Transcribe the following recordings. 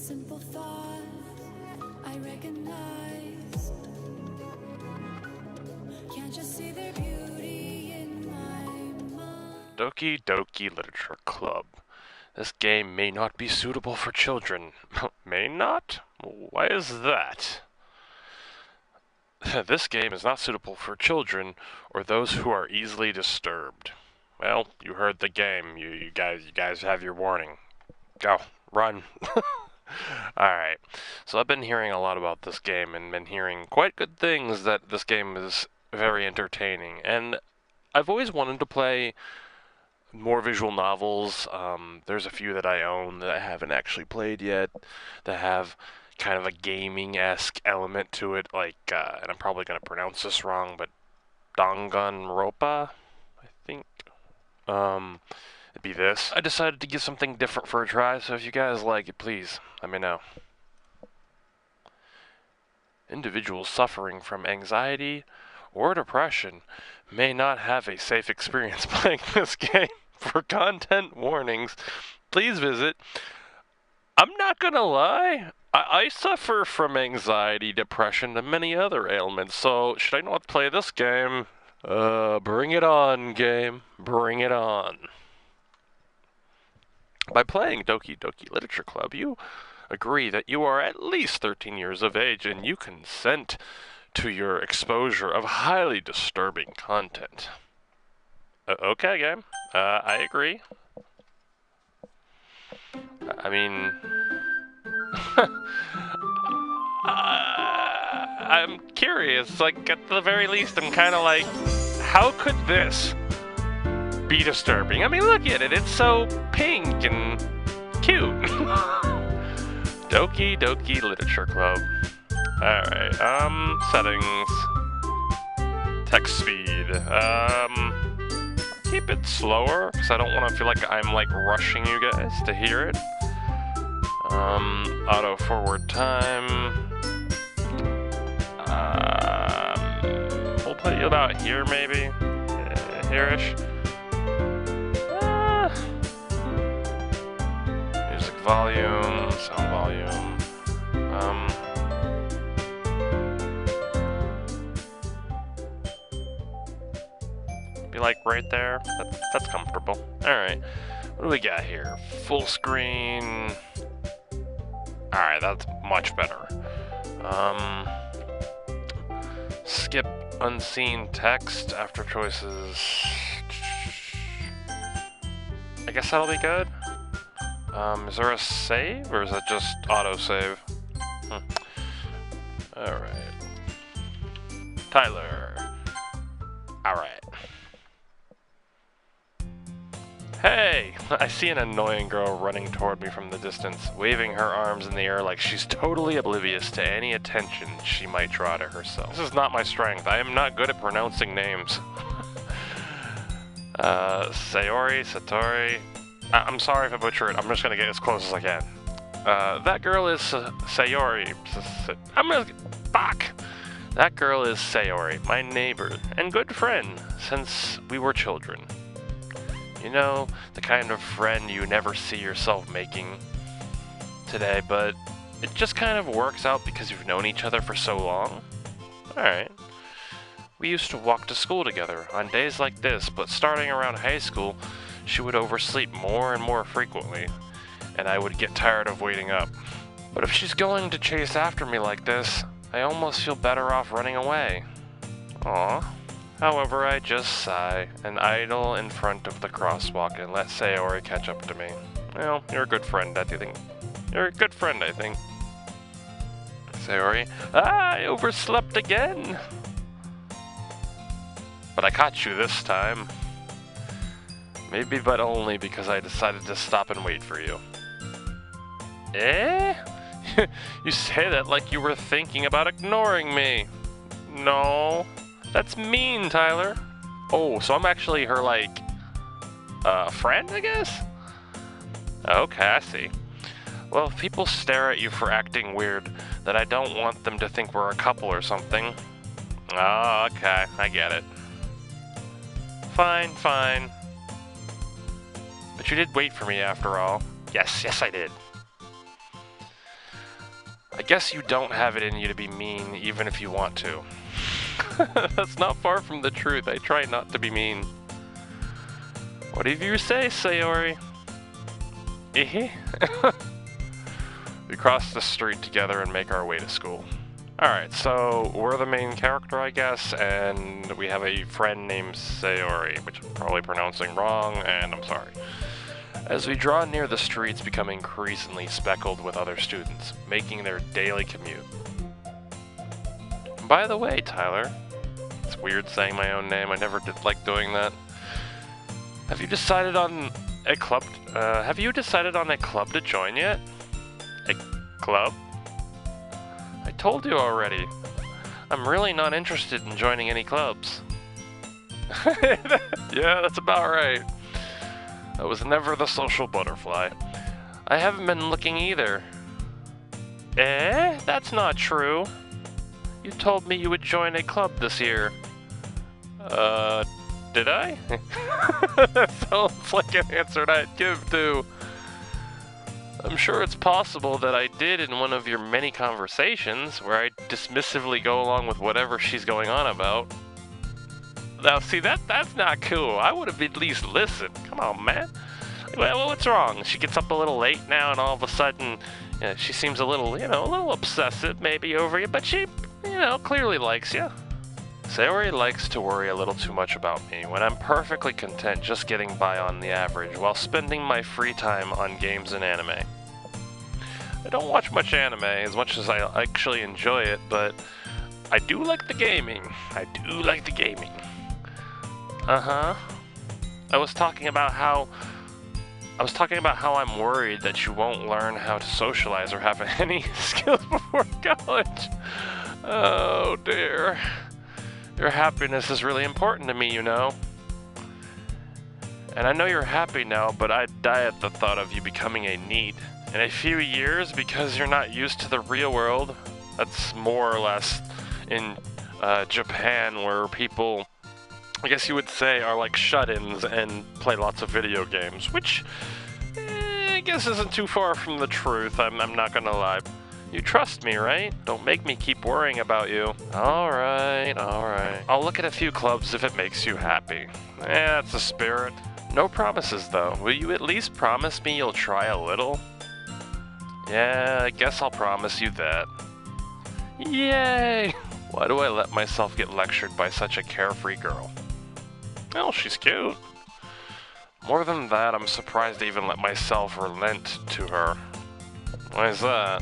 simple thought I recognized. Can't you see their beauty in my mind? Doki Doki Literature Club. This game may not be suitable for children. May not? Why is that? This game is not suitable for children or those who are easily disturbed. Well, you heard the game. You guys have your warning. Go. Run. Alright. So I've been hearing a lot about this game and been hearing quite good things that this game is very entertaining. And I've always wanted to play more visual novels. There's a few that I own that I haven't actually played yet that have kind of a gaming-esque element to it, like, and I'm probably going to pronounce this wrong, but Danganronpa, I think. It'd be this. I decided to give something different for a try, so if you guys like it, please let me know. Individuals suffering from anxiety or depression may not have a safe experience playing this game. For content warnings, please visit. I'm not gonna lie, I suffer from anxiety, depression, and many other ailments, so should I not play this game? Bring it on, game. Bring it on. By playing Doki Doki Literature Club, you agree that you are at least 13 years of age and you consent to your exposure of highly disturbing content. Okay, game. I agree. I mean... I'm curious, like, at the very least, I'm kind of like, how could this be disturbing? I mean, look at it, it's so pink and cute. Doki Doki Literature Club. Alright, settings. Text speed. Keep it slower, because I don't want to feel like I'm, like, rushing you guys to hear it. Auto forward time. We'll put you about here, maybe. Here-ish. Music volume, sound volume. Be like right there. That's comfortable. Alright. What do we got here? Full screen. Alright, that's much better. Skip unseen text after choices. I guess that'll be good. Is there a save, or is that just auto-save? Alright. Tyler. Alright. Hey! I see an annoying girl running toward me from the distance, waving her arms in the air like she's totally oblivious to any attention she might draw to herself. This is not my strength. I am not good at pronouncing names. Sayori, Satori... I'm sorry if I butcher it. I'm just gonna get as close as I can. That girl is Sayori. I'm gonna... Fuck! That girl is Sayori, my neighbor and good friend since we were children. You know, the kind of friend you never see yourself making today, but it just kind of works out because you've known each other for so long. Alright. We used to walk to school together on days like this, but starting around high school, she would oversleep more and more frequently, and I would get tired of waiting up. But if she's going to chase after me like this, I almost feel better off running away. Aww. However, I just sigh and idle in front of the crosswalk and let Sayori catch up to me. Well, you're a good friend, I think. You're a good friend, I think. Sayori, I overslept again. But I caught you this time. Maybe, but only because I decided to stop and wait for you. Eh? You say that like you were thinking about ignoring me. No. That's mean, Tyler. Oh, so I'm actually her, like, friend, I guess? Okay, I see. Well, if people stare at you for acting weird, then I don't want them to think we're a couple or something. Oh, okay, I get it. Fine, fine. But you did wait for me after all. Yes, I did. I guess you don't have it in you to be mean, even if you want to. That's not far from the truth. I try not to be mean. Whatever you say, Sayori. We cross the street together and make our way to school. Alright, so we're the main character, I guess, and we have a friend named Sayori, which I'm probably pronouncing wrong, and I'm sorry. As we draw near, the streets become increasingly speckled with other students, making their daily commute. By the way, Tyler, it's weird saying my own name, I never did like doing that. Have you decided on a club to join yet? A club? I told you already. I'm really not interested in joining any clubs. Yeah, that's about right. I was never the social butterfly. I haven't been looking either. Eh? That's not true. You told me you would join a club this year. Did I? That sounds like an answer I'd give to. I'm sure it's possible that I did in one of your many conversations, where I dismissively go along with whatever she's going on about. Now, see, that's not cool. I would have at least listened. Come on, man. Well, what's wrong? She gets up a little late now, and all of a sudden, she seems a little obsessive maybe over you, but she, clearly likes you. Sayori likes to worry a little too much about me when I'm perfectly content just getting by on the average while spending my free time on games and anime. I don't watch much anime as much as I actually enjoy it, but I do like the gaming. Uh-huh. I was talking about how I'm worried that you won't learn how to socialize or have any skills before college. Oh dear. Your happiness is really important to me, you know. And I know you're happy now, but I'd die at the thought of you becoming a NEET. In a few years, because you're not used to the real world. That's more or less in Japan, where people, I guess you would say, are like shut-ins and play lots of video games, which I guess isn't too far from the truth, I'm not gonna lie. You trust me, right? Don't make me keep worrying about you. Alright. I'll look at a few clubs if it makes you happy. That's the spirit. No promises, though. Will you at least promise me you'll try a little? Yeah, I guess I'll promise you that. Yay! Why do I let myself get lectured by such a carefree girl? Well, she's cute. More than that, I'm surprised I even let myself relent to her. Why is that?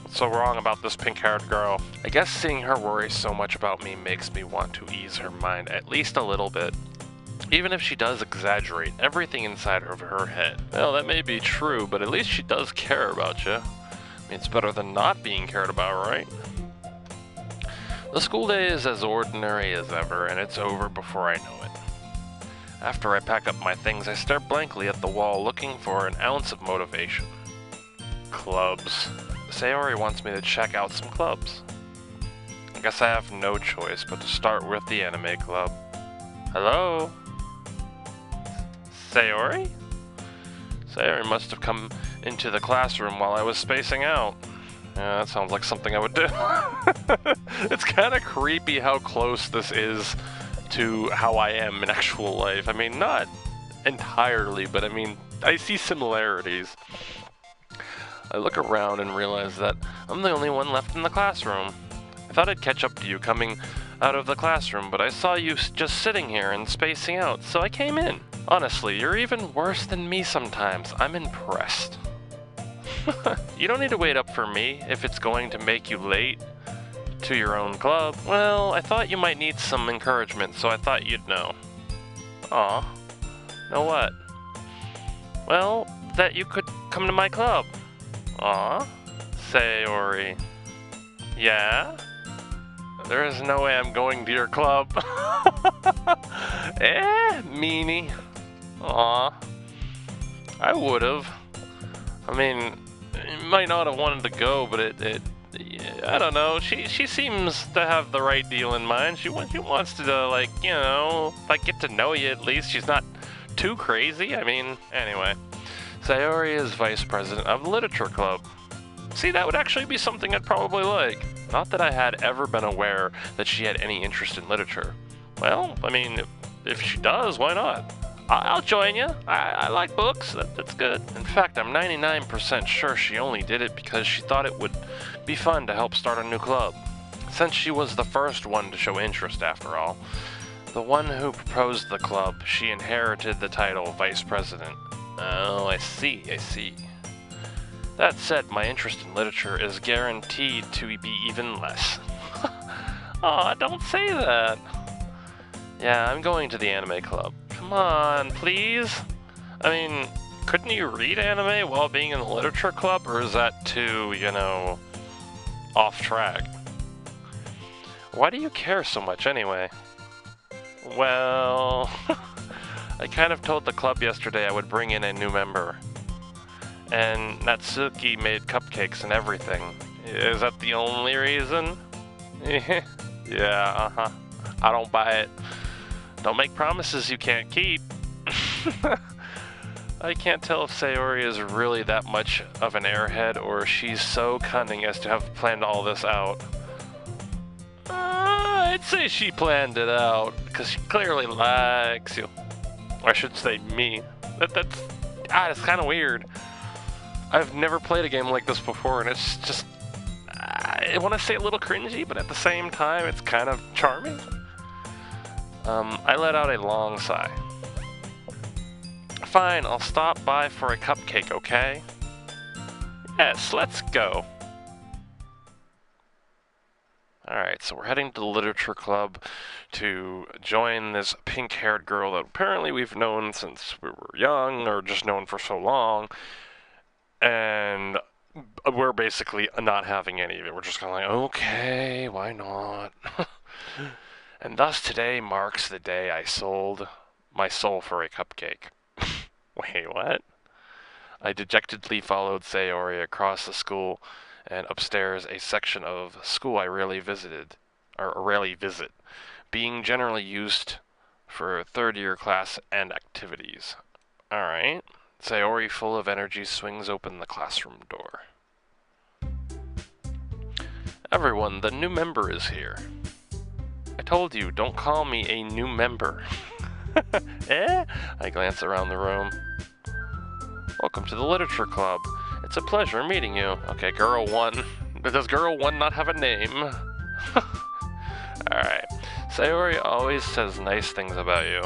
What's so wrong about this pink-haired girl? I guess seeing her worry so much about me makes me want to ease her mind at least a little bit. Even if she does exaggerate everything inside of her head. Well, that may be true, but at least she does care about you. I mean, it's better than not being cared about, right? The school day is as ordinary as ever, and it's over before I know it. After I pack up my things, I stare blankly at the wall looking for an ounce of motivation. Clubs. Sayori wants me to check out some clubs. I guess I have no choice but to start with the anime club. Hello? Sayori? Sayori must have come into the classroom while I was spacing out. Yeah, that sounds like something I would do. It's kind of creepy how close this is to how I am in actual life. I mean, not entirely, but I mean, I see similarities. I look around and realize that I'm the only one left in the classroom. I thought I'd catch up to you coming out of the classroom, but I saw you just sitting here and spacing out, so I came in. Honestly, you're even worse than me sometimes. I'm impressed. You don't need to wait up for me if it's going to make you late to your own club. Well, I thought you might need some encouragement, so I thought you'd know. Aw. Know what? Well, that you could come to my club. Aw. Sayori. Yeah? There is no way I'm going to your club. Meanie. Aw. I would've. I mean, you might not have wanted to go, but I don't know. She seems to have the right deal in mind. She wants to, like, get to know you at least. She's not too crazy. I mean, anyway. Sayori is vice president of the literature club. See, that would actually be something I'd probably like. Not that I had ever been aware that she had any interest in literature. Well, I mean, if she does, why not? I'll join you. I like books. That's good. In fact, I'm 99% sure she only did it because she thought it would be fun to help start a new club. Since she was the first one to show interest, after all. The one who proposed the club, she inherited the title Vice President. Oh, I see. That said, my interest in literature is guaranteed to be even less. Aw, don't say that. Yeah, I'm going to the anime club. Come on, please? I mean, couldn't you read anime while being in the literature club, or is that too, off track? Why do you care so much anyway? Well, I kind of told the club yesterday I would bring in a new member. And Natsuki made cupcakes and everything. Is that the only reason? Yeah, I don't buy it. Don't make promises you can't keep. I can't tell if Sayori is really that much of an airhead or she's so cunning as to have planned all this out. I'd say she planned it out, because she clearly likes you. Or I should say me. That's kind of weird. I've never played a game like this before, and it's just... I want to say a little cringy, but at the same time, it's kind of charming. I let out a long sigh. Fine, I'll stop by for a cupcake, okay? Yes, let's go. Alright, so we're heading to the literature club to join this pink-haired girl that apparently we've known since we were young, or just known for so long. And we're basically not having any of it. We're just kind of like, okay, why not? And thus today marks the day I sold my soul for a cupcake. Wait, what? I dejectedly followed Sayori across the school and upstairs a section of school I rarely visit, being generally used for third-year class and activities. Alright. Sayori, full of energy, swings open the classroom door. Everyone, the new member is here. I told you, don't call me a new member. Eh? I glance around the room. Welcome to the literature club. It's a pleasure meeting you. Okay, girl 1. Does girl 1 not have a name? Alright. Sayori always says nice things about you.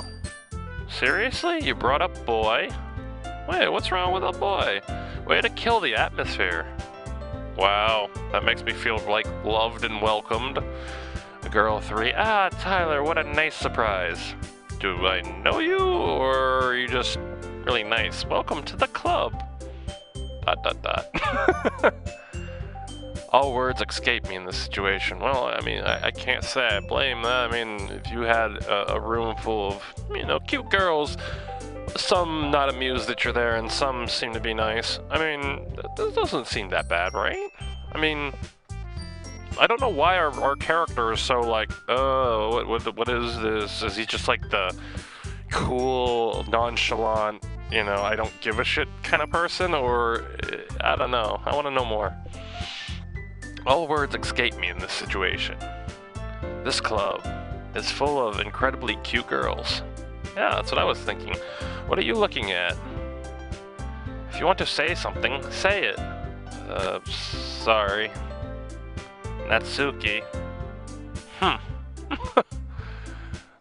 Seriously? You brought up boy? Wait, what's wrong with a boy? Way to kill the atmosphere. Wow, that makes me feel like loved and welcomed. Girl 3, Tyler, what a nice surprise. Do I know you, or are you just really nice? Welcome to the club. ... All words escape me in this situation. Well, I mean, I can't say I blame that. I mean, if you had a room full of, cute girls, some not amused that you're there, and some seem to be nice. I mean, this doesn't seem that bad, right? I mean, I don't know why our character is so like, oh, what is this? Is he just like the cool, nonchalant, I don't give a shit kind of person? Or, I don't know. I want to know more. All words escape me in this situation. This club is full of incredibly cute girls. Yeah, that's what I was thinking. What are you looking at? If you want to say something, say it. Sorry. Natsuki.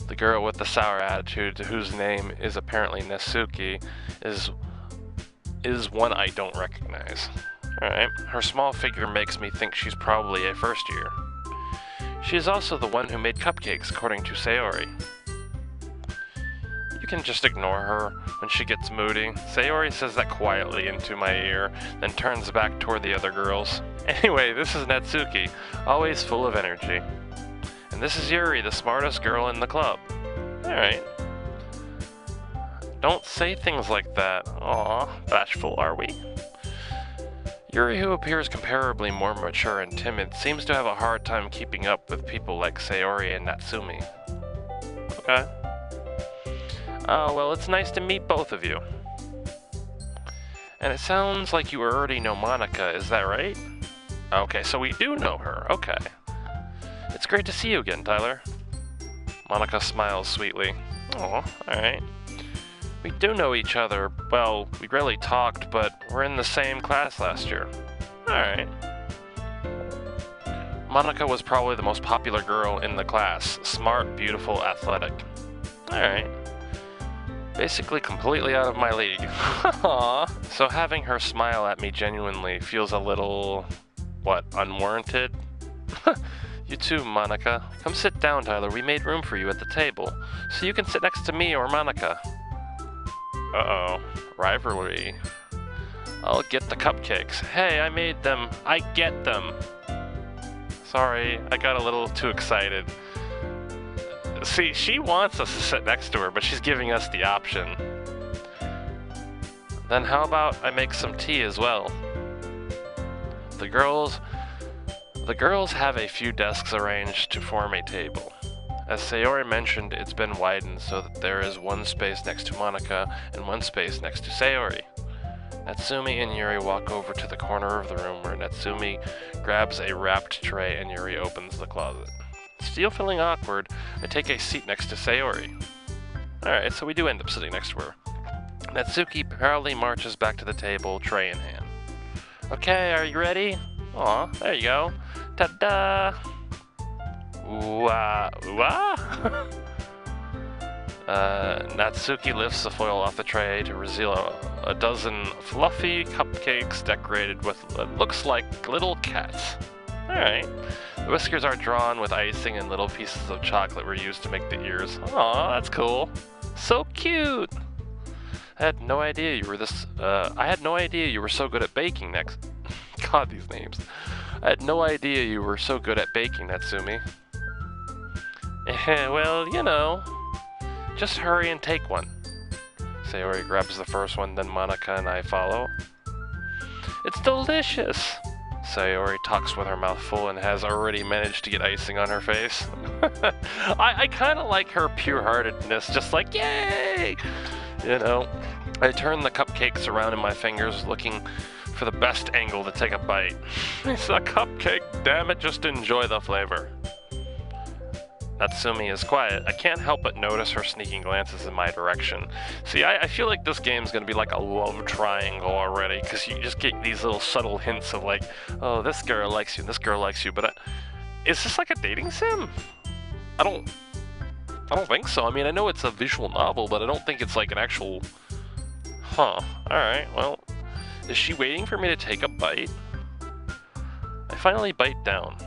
The girl with the sour attitude, whose name is apparently Natsuki, is one I don't recognize. Alright, her small figure makes me think she's probably a first year. She is also the one who made cupcakes, according to Sayori. You can just ignore her when she gets moody. Sayori says that quietly into my ear, then turns back toward the other girls. Anyway, this is Natsuki, always full of energy. And this is Yuri, the smartest girl in the club. Alright. Don't say things like that. Aw, bashful are we? Yuri, who appears comparably more mature and timid, seems to have a hard time keeping up with people like Sayori and Natsumi. Okay. Oh, well, it's nice to meet both of you. And it sounds like you already know Monica, is that right? Okay, so we do know her. Okay. It's great to see you again, Tyler. Monica smiles sweetly. Oh, alright. We do know each other. Well, we rarely talked, but we're in the same class last year. Alright. Monica was probably the most popular girl in the class. Smart, beautiful, athletic. Alright. Basically completely out of my league. Aww. So having her smile at me genuinely feels a little... what, unwarranted? You too, Monica. Come sit down, Tyler. We made room for you at the table. So you can sit next to me or Monica. Uh-oh. Rivalry. I'll get the cupcakes. Hey, I made them. I get them. Sorry, I got a little too excited. See, she wants us to sit next to her, but she's giving us the option. Then how about I make some tea as well? The girls have a few desks arranged to form a table. As Sayori mentioned, it's been widened so that there is one space next to Monica and one space next to Sayori. Natsumi and Yuri walk over to the corner of the room where Natsumi grabs a wrapped tray and Yuri opens the closet. Still feeling awkward, I take a seat next to Sayori. Alright, so we do end up sitting next to her. Natsuki proudly marches back to the table, tray in hand. Okay, are you ready? Aw, there you go. Ta-da! Natsuki lifts the foil off the tray to reveal a dozen fluffy cupcakes decorated with what looks like little cats. Alright. The whiskers are drawn with icing and little pieces of chocolate were used to make the ears. Aw, that's cool. So cute! I had no idea you were so good at baking God, these names. I had no idea you were so good at baking, Natsumi. Well, you know. Just hurry and take one. Sayori grabs the first one, then Monica and I follow. It's delicious! Sayori talks with her mouth full and has already managed to get icing on her face. I kind of like her pure-heartedness, just like, yay! You know, I turn the cupcakes around in my fingers, looking for the best angle to take a bite. It's a cupcake, damn it, just enjoy the flavor. Natsumi is quiet. I can't help but notice her sneaking glances in my direction. See, I feel like this game's gonna be like a love triangle already, because you just get these little subtle hints of like, oh, this girl likes you, and this girl likes you, but is this like a dating sim? I don't think so. I mean, I know it's a visual novel, but I don't think it's like an actual... Huh. Alright, well, is she waiting for me to take a bite? I finally bite down.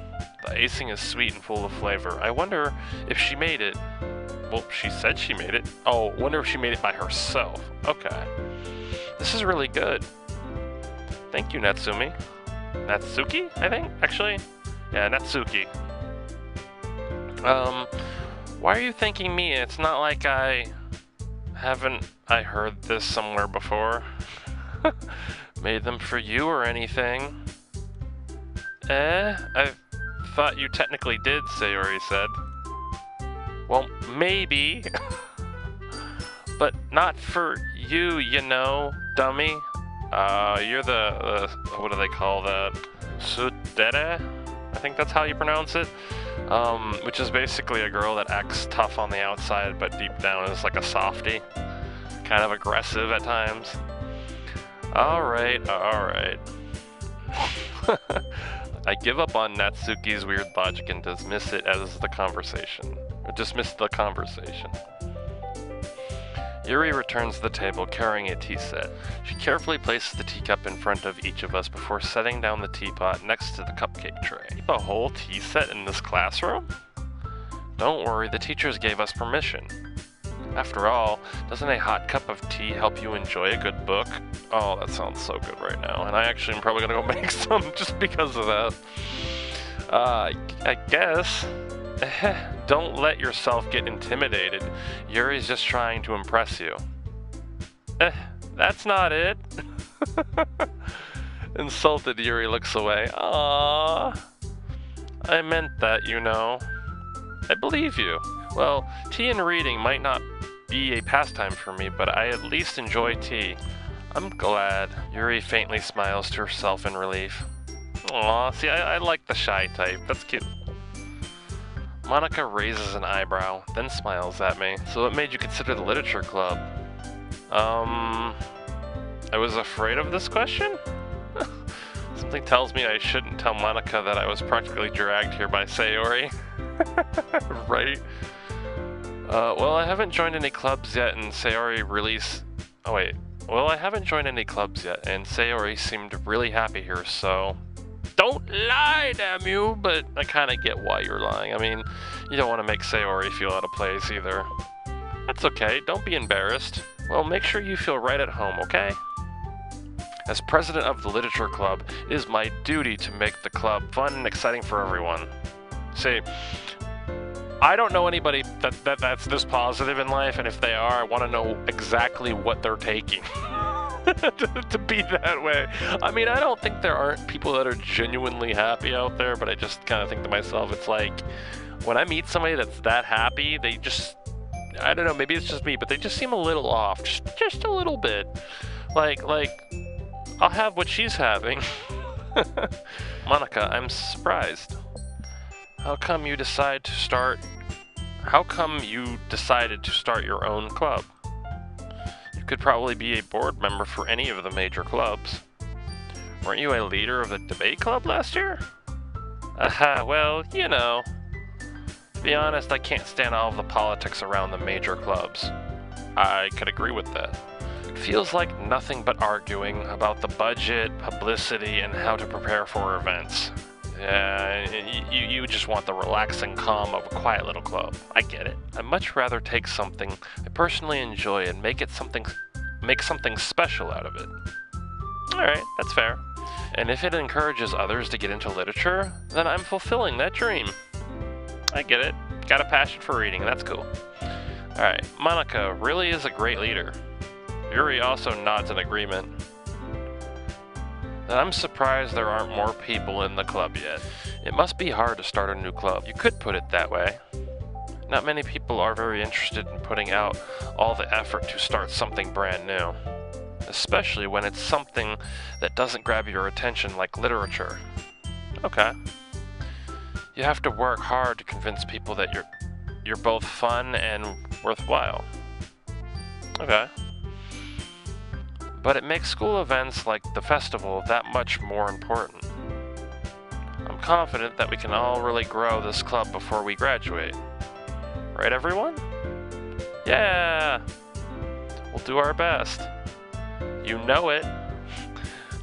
The icing is sweet and full of flavor. I wonder if she made it. Well, she said she made it. Oh, wonder if she made it by herself. Okay. This is really good. Thank you, Natsumi. Natsuki, I think, actually? Yeah, Natsuki. Why are you thanking me? It's not like haven't I heard this somewhere before? Made them for you or anything? I thought you technically did, Sayori said. Well, maybe. But not for you, you know, dummy. You're the what do they call that? Tsundere? I think that's how you pronounce it. Which is basically a girl that acts tough on the outside, but deep down is like a softie. Kind of aggressive at times. Alright. I give up on Natsuki's weird logic and dismiss the conversation. Yuri returns to the table carrying a tea set. She carefully places the teacup in front of each of us before setting down the teapot next to the cupcake tray. Keep a whole tea set in this classroom? Don't worry, the teachers gave us permission. After all, doesn't a hot cup of tea help you enjoy a good book? Oh, that sounds so good right now, and I actually am probably gonna go make some just because of that. I guess. Don't let yourself get intimidated. Yuri's just trying to impress you. That's not it. Insulted, Yuri looks away. Aww. I meant that, you know. I believe you. Well, tea and reading might not be a pastime for me, but I at least enjoy tea. I'm glad. Yuri faintly smiles to herself in relief. Aw, see, I like the shy type. That's cute. Monica raises an eyebrow, then smiles at me. So what made you consider the literature club? I was afraid of this question? Something tells me I shouldn't tell Monica that I was practically dragged here by Sayori. Right? Well, I haven't joined any clubs yet, and Sayori really... Oh, wait. Well, I haven't joined any clubs yet, and Sayori seemed really happy here, so... Don't lie, damn you! But I kind of get why you're lying. I mean, you don't want to make Sayori feel out of place, either. That's okay. Don't be embarrassed. Well, make sure you feel right at home, okay? As president of the Literature Club, it is my duty to make the club fun and exciting for everyone. See, I don't know anybody that's this positive in life, and if they are, I want to know exactly what they're taking to be that way. I mean, I don't think there aren't people that are genuinely happy out there, but I just kind of think to myself, it's like, when I meet somebody that's that happy, they just, I don't know, maybe it's just me, but they just seem a little off, just a little bit. Like, I'll have what she's having. Monica, I'm surprised. How come you decided to start your own club? You could probably be a board member for any of the major clubs. Weren't you a leader of the debate club last year? Well, you know. To be honest, I can't stand all of the politics around the major clubs. I could agree with that. It feels like nothing but arguing about the budget, publicity, and how to prepare for events. Yeah, you just want the relaxing calm of a quiet little club. I get it. I'd much rather take something I personally enjoy and make something special out of it. Alright, that's fair. And if it encourages others to get into literature, then I'm fulfilling that dream. I get it. Got a passion for reading, that's cool. Alright, Monica really is a great leader. Yuri also nods in agreement. Then I'm surprised there aren't more people in the club yet. It must be hard to start a new club. You could put it that way. Not many people are very interested in putting out all the effort to start something brand new. Especially when it's something that doesn't grab your attention like literature. Okay. You have to work hard to convince people that you're both fun and worthwhile. Okay. But it makes school events like the festival that much more important. I'm confident that we can all really grow this club before we graduate. Right, everyone? Yeah! We'll do our best. You know it.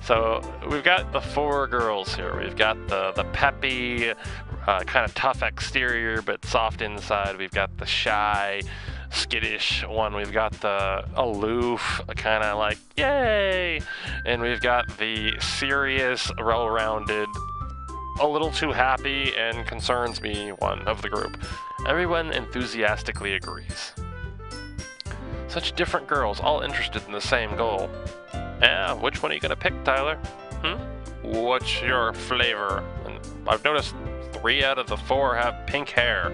So, we've got the four girls here. We've got the peppy, kind of tough exterior but soft inside. We've got the shy, skittish one. We've got the aloof, kind of like, yay! And we've got the serious, well-rounded, a little too happy and concerns me one of the group. Everyone enthusiastically agrees. Such different girls, all interested in the same goal. Yeah, which one are you gonna pick, Tyler? What's your flavor? And I've noticed 3 out of the 4 have pink hair.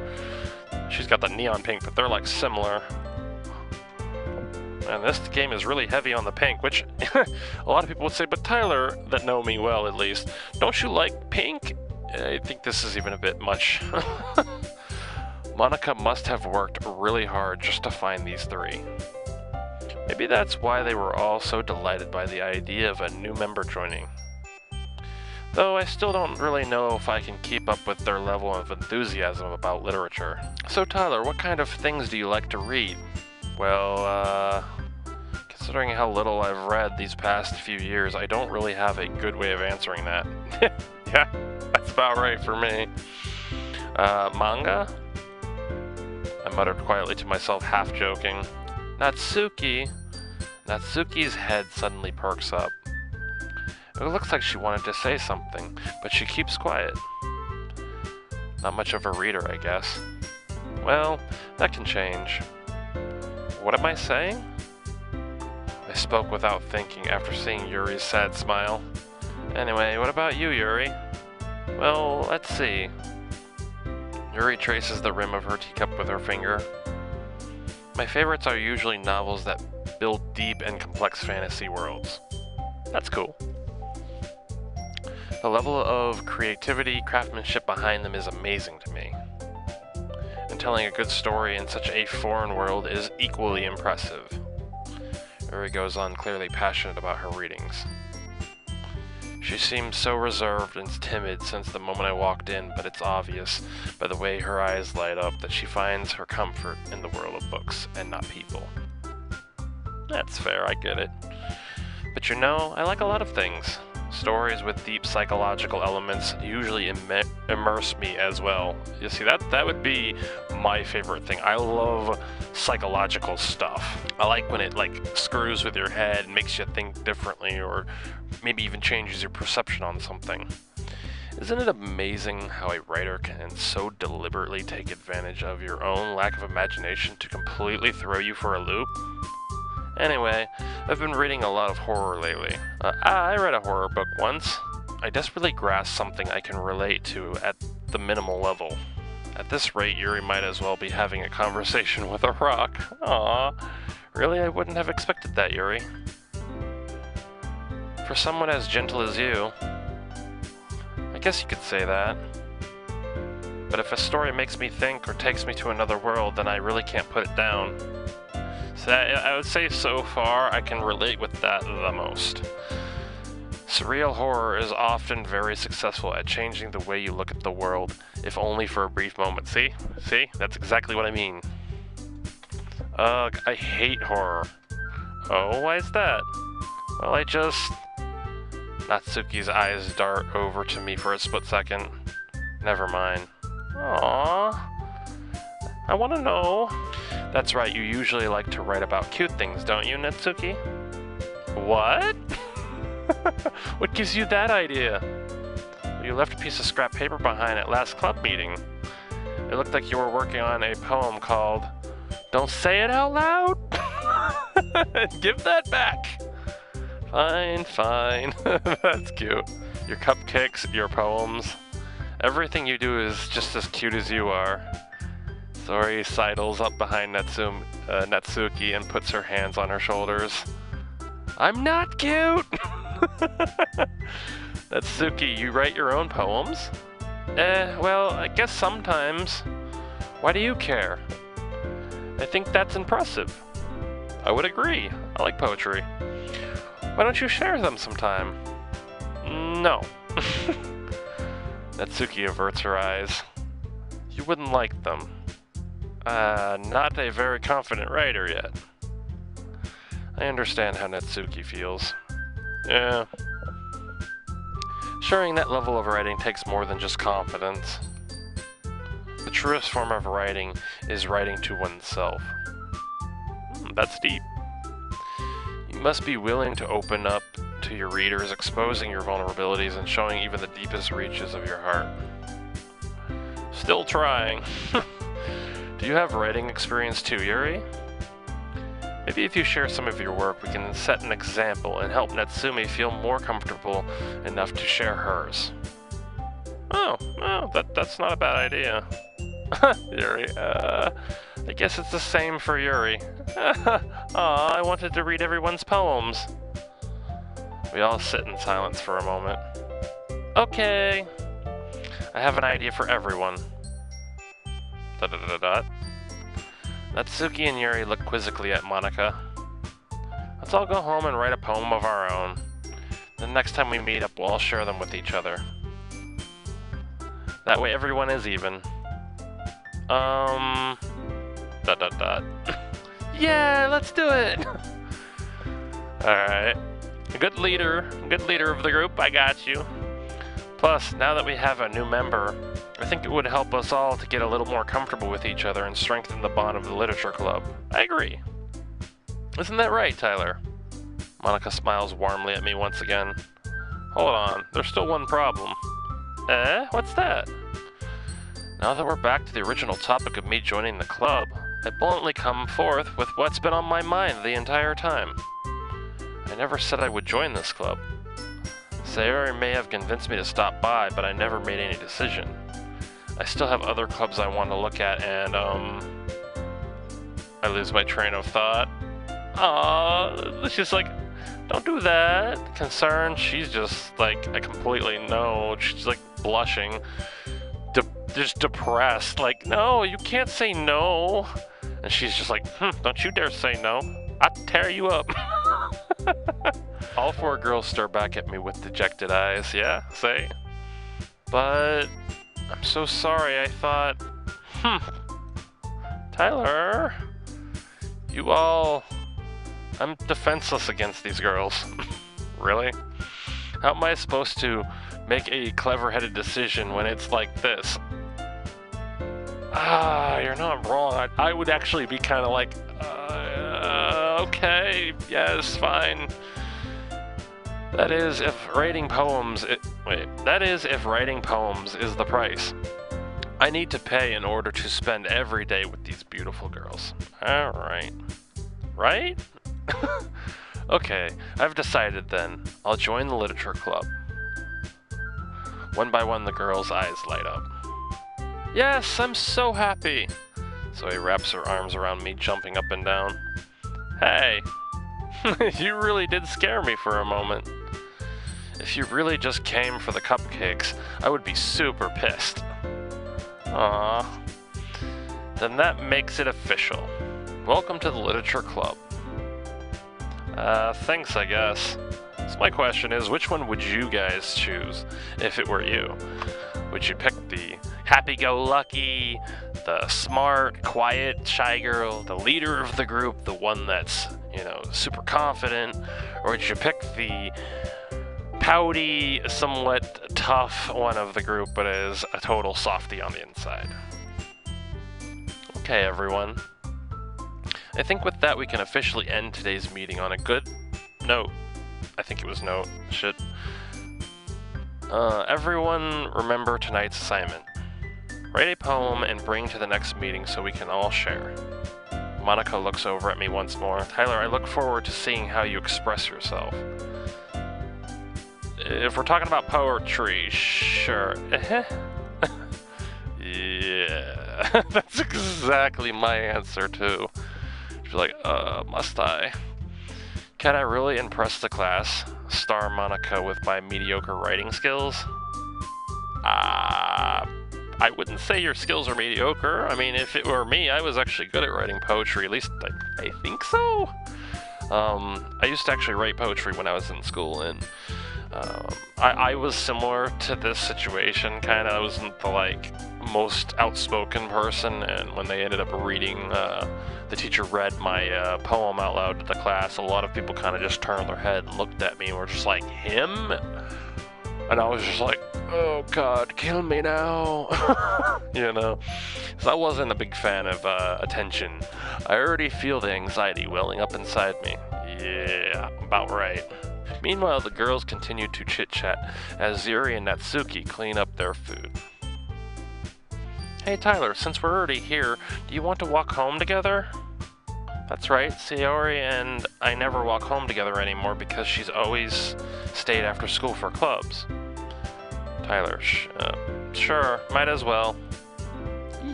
She's got the neon pink, but they're like similar. And this game is really heavy on the pink, which a lot of people would say, but Tyler, that know me well at least, don't you like pink? I think this is even a bit much. Monica must have worked really hard just to find these 3. Maybe that's why they were all so delighted by the idea of a new member joining. Though I still don't really know if I can keep up with their level of enthusiasm about literature. So Tyler, what kind of things do you like to read? Well, considering how little I've read these past few years, I don't really have a good way of answering that. Yeah, that's about right for me. Manga? I muttered quietly to myself, half joking. Natsuki? Natsuki's head suddenly perks up. It looks like she wanted to say something, but she keeps quiet. Not much of a reader, I guess. Well, that can change. What am I saying? I spoke without thinking after seeing Yuri's sad smile. Anyway, what about you, Yuri? Well, let's see. Yuri traces the rim of her teacup with her finger. My favorites are usually novels that build deep and complex fantasy worlds. That's cool. The level of creativity, craftsmanship behind them is amazing to me. And telling a good story in such a foreign world is equally impressive. Yuri goes on, clearly passionate about her readings. She seems so reserved and timid since the moment I walked in, but it's obvious by the way her eyes light up that she finds her comfort in the world of books and not people. That's fair, I get it. But you know, I like a lot of things. Stories with deep psychological elements usually immerse me as well. You see, that would be my favorite thing. I love psychological stuff. I like when it like screws with your head and makes you think differently, or maybe even changes your perception on something. Isn't it amazing how a writer can so deliberately take advantage of your own lack of imagination to completely throw you for a loop? Anyway, I've been reading a lot of horror lately. I read a horror book once. I desperately grasped something I can relate to at the minimal level. At this rate, Yuri might as well be having a conversation with a rock. Aww. Really, I wouldn't have expected that, Yuri. For someone as gentle as you, I guess you could say that. But if a story makes me think or takes me to another world, then I really can't put it down. So I would say so far I can relate with that the most. Surreal horror is often very successful at changing the way you look at the world, if only for a brief moment. See? That's exactly what I mean. Ugh, I hate horror. Oh, why is that? Well, Natsuki's eyes dart over to me for a split second. Never mind. Aww. I want to know. That's right, you usually like to write about cute things, don't you, Natsuki? What? What gives you that idea? You left a piece of scrap paper behind at last club meeting. It looked like you were working on a poem called Don't Say It Out Loud? Give that back. Fine. That's cute. Your cupcakes, your poems. Everything you do is just as cute as you are. Sori sidles up behind Natsuki and puts her hands on her shoulders. I'm not cute! Natsuki, you write your own poems? Well, I guess sometimes. Why do you care? I think that's impressive. I would agree. I like poetry. Why don't you share them sometime? No. Natsuki averts her eyes. You wouldn't like them. Not a very confident writer yet. I understand how Natsuki feels. Yeah. Sharing that level of writing takes more than just confidence. The truest form of writing is writing to oneself. That's deep. You must be willing to open up to your readers, exposing your vulnerabilities and showing even the deepest reaches of your heart. Still trying. Do you have writing experience too, Yuri? Maybe if you share some of your work, we can set an example and help Natsumi feel more comfortable enough to share hers. Oh, that's not a bad idea. Yuri, I guess it's the same for Yuri. Aw, I wanted to read everyone's poems. We all sit in silence for a moment. Okay. I have an idea for everyone. Natsuki and Yuri look quizzically at Monika. Let's all go home and write a poem of our own. The next time we meet up, we'll all share them with each other. That way everyone is even. Yeah, let's do it! Alright. Good leader of the group, I got you. Plus, now that we have a new member, I think it would help us all to get a little more comfortable with each other and strengthen the bond of the literature club. I agree. Isn't that right, Tyler? Monika smiles warmly at me once again. Hold on, there's still one problem. What's that? Now that we're back to the original topic of me joining the club, I bluntly come forth with what's been on my mind the entire time. I never said I would join this club. Sayori may have convinced me to stop by, but I never made any decision. I still have other clubs I want to look at, and, I lose my train of thought. Aww, it's just like, don't do that. Concerned, she's just like, I completely know. She's like blushing, just depressed. Like, no, you can't say no. And she's just like, don't you dare say no. I'll tear you up. All four girls stare back at me with dejected eyes. Yeah, say. But I'm so sorry. I thought, Tyler, you all... I'm defenseless against these girls. Really? How am I supposed to make a clever-headed decision when it's like this? You're not wrong. I would actually be kind of like, okay, yes, fine. That is if writing poems is the price I need to pay in order to spend every day with these beautiful girls. Alright. Right? Okay, I've decided then. I'll join the literature club. One by one, the girl's eyes light up. Yes, I'm so happy. So he wraps her arms around me, jumping up and down. Hey, you really did scare me for a moment. If you really just came for the cupcakes, I would be super pissed. Aww. Then that makes it official. Welcome to the literature club. Thanks, I guess. So my question is, which one would you guys choose if it were you? Would you pick the happy-go-lucky, the smart, quiet, shy girl, the leader of the group, the one that's, super confident? Or would you pick the pouty, somewhat tough one of the group, but is a total softie on the inside? Okay, everyone. I think with that we can officially end today's meeting on a good note. I think it was note. Shit. Everyone remember tonight's assignment. Write a poem and bring to the next meeting so we can all share. Monica looks over at me once more. Tyler, I look forward to seeing how you express yourself. If we're talking about poetry, sure. Yeah, that's exactly my answer too. She's like, must I? Can I really impress the class? Star Monica with my mediocre writing skills? I wouldn't say your skills are mediocre. I mean, if it were me, I was actually good at writing poetry. At least I think so. I used to actually write poetry when I was in school, and I was similar to this situation, kind of. I wasn't the most outspoken person, and when they ended up reading, the teacher read my poem out loud to the class, a lot of people kind of just turned their head and looked at me and were just like, him? And I was just like, oh god, kill me now. So I wasn't a big fan of attention. I already feel the anxiety welling up inside me. Yeah, about right. Meanwhile, the girls continue to chit-chat as Zuri and Natsuki clean up their food. Hey Tyler, since we're already here, do you want to walk home together? That's right, Sayori and I never walk home together anymore because she's always stayed after school for clubs. Tyler, sure, might as well.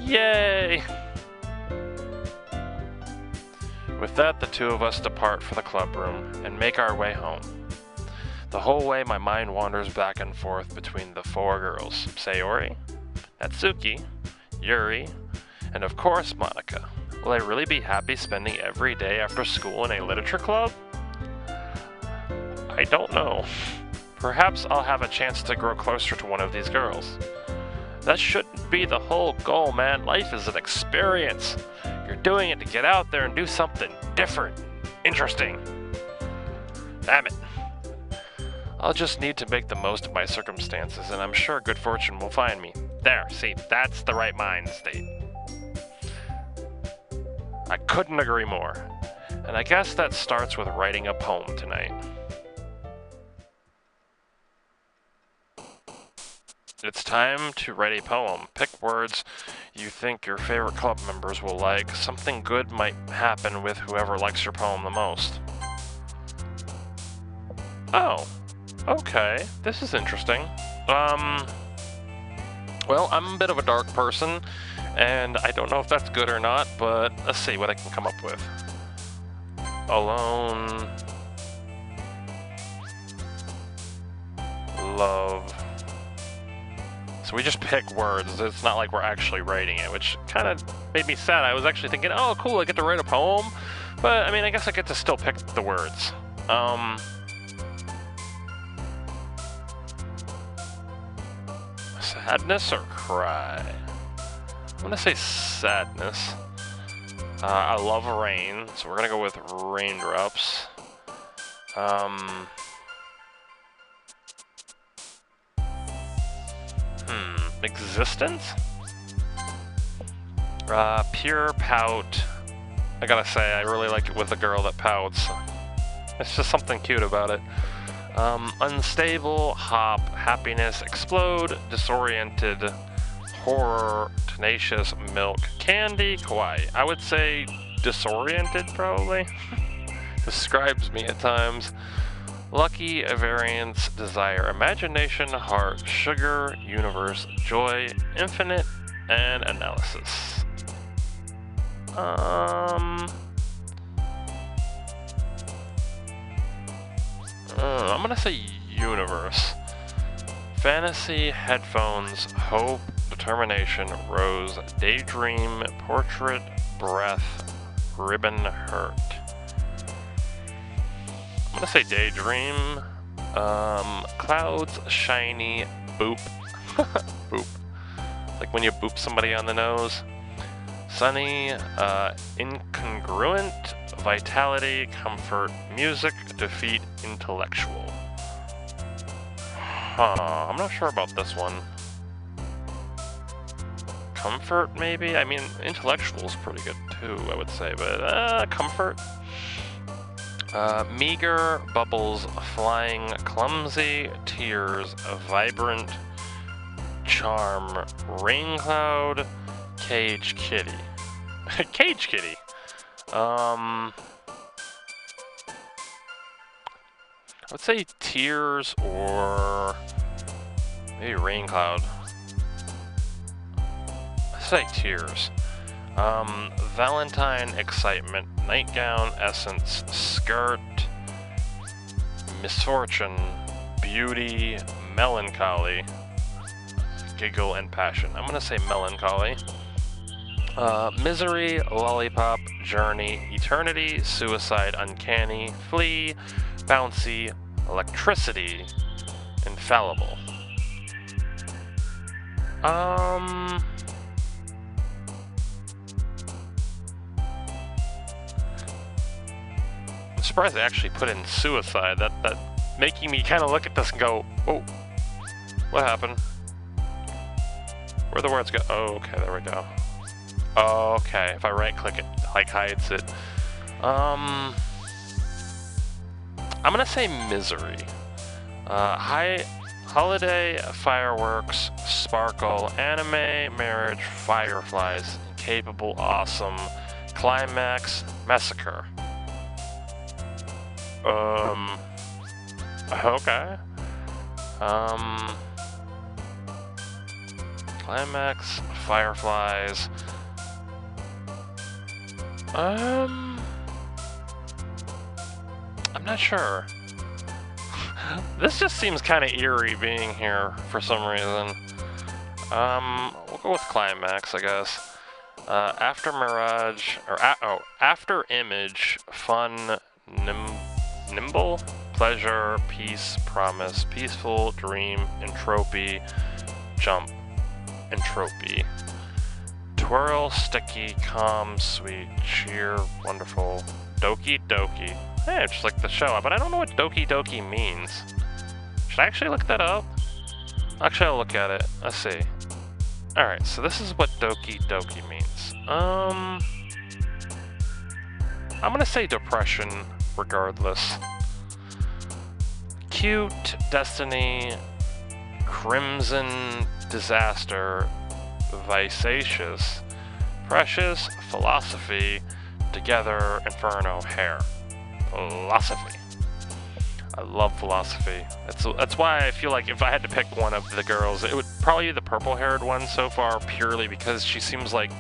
Yay! With that, the two of us depart for the club room and make our way home. The whole way, my mind wanders back and forth between the four girls, Sayori, Natsuki, Yuri, and of course Monica. Will I really be happy spending every day after school in a literature club? I don't know. Perhaps I'll have a chance to grow closer to one of these girls. That shouldn't be the whole goal, man. Life is an experience. You're doing it to get out there and do something different, interesting. Damn it. I'll just need to make the most of my circumstances, and I'm sure good fortune will find me. There, see, that's the right mind state. I couldn't agree more. And I guess that starts with writing a poem tonight. It's time to write a poem. Pick words you think your favorite club members will like. Something good might happen with whoever likes your poem the most. Oh, okay. This is interesting. Well, I'm a bit of a dark person, and I don't know if that's good or not, but let's see what I can come up with. Alone love. So we just pick words. It's not like we're actually writing it, which kind of made me sad. I was actually thinking, oh, cool, I get to write a poem. But, I mean, I guess I get to still pick the words. Sadness or cry? I'm gonna say sadness. I love rain, so we're gonna go with raindrops. Existence? Pure pout. I gotta say, I really like it with a girl that pouts. It's just something cute about it. Unstable, hop, happiness, explode, disoriented, horror, tenacious, milk, candy, kawaii. I would say disoriented, probably. Describes me at times. Lucky, variance, desire, imagination, heart, sugar, universe, joy, infinite, and analysis. I'm gonna say universe. Fantasy, headphones, hope, determination, rose, daydream, portrait, breath, ribbon, hurt. I'm gonna say daydream. Clouds, shiny, boop. Boop. Like when you boop somebody on the nose. Sunny, incongruent, vitality, comfort, music, defeat, intellectual. I'm not sure about this one. Comfort, maybe? I mean, intellectual is pretty good too, I would say, but comfort. Meager, bubbles, flying, clumsy, tears, vibrant, charm, rain cloud, cage kitty. Cage kitty. I would say tears or maybe rain cloud. I'd say tears. Valentine, excitement, nightgown, essence, skirt, misfortune, beauty, melancholy, giggle, and passion. I'm gonna say melancholy. Misery, lollipop, journey, eternity, suicide, uncanny, flee, bouncy, electricity, infallible. I'm surprised they actually put in suicide. That making me kind of look at this and go, oh, what happened? Where'd the words go? Oh, okay, there we go. Okay, if I right click it, like hides it. I'm gonna say misery. Holiday, fireworks, sparkle, anime, marriage, fireflies, incapable, awesome, climax, massacre. Okay. Climax, fireflies. I'm not sure. This just seems kind of eerie being here for some reason. We'll go with climax, I guess. After mirage, or after image, fun, nimble, pleasure, peace, promise, peaceful, dream, entropy, jump, entropy. Twirl, sticky, calm, sweet, cheer, wonderful. Doki Doki. Hey, it's just like the show, but I don't know what Doki Doki means. Should I actually look that up? Actually, I'll look at it. Let's see. Alright, so this is what Doki Doki means. I'm gonna say depression, regardless. Cute, destiny, crimson, disaster, vivacious, precious, philosophy, together, inferno, hair. Philosophy. I love philosophy. That's why I feel like if I had to pick one of the girls, it would probably be the purple-haired one so far, purely because she seems like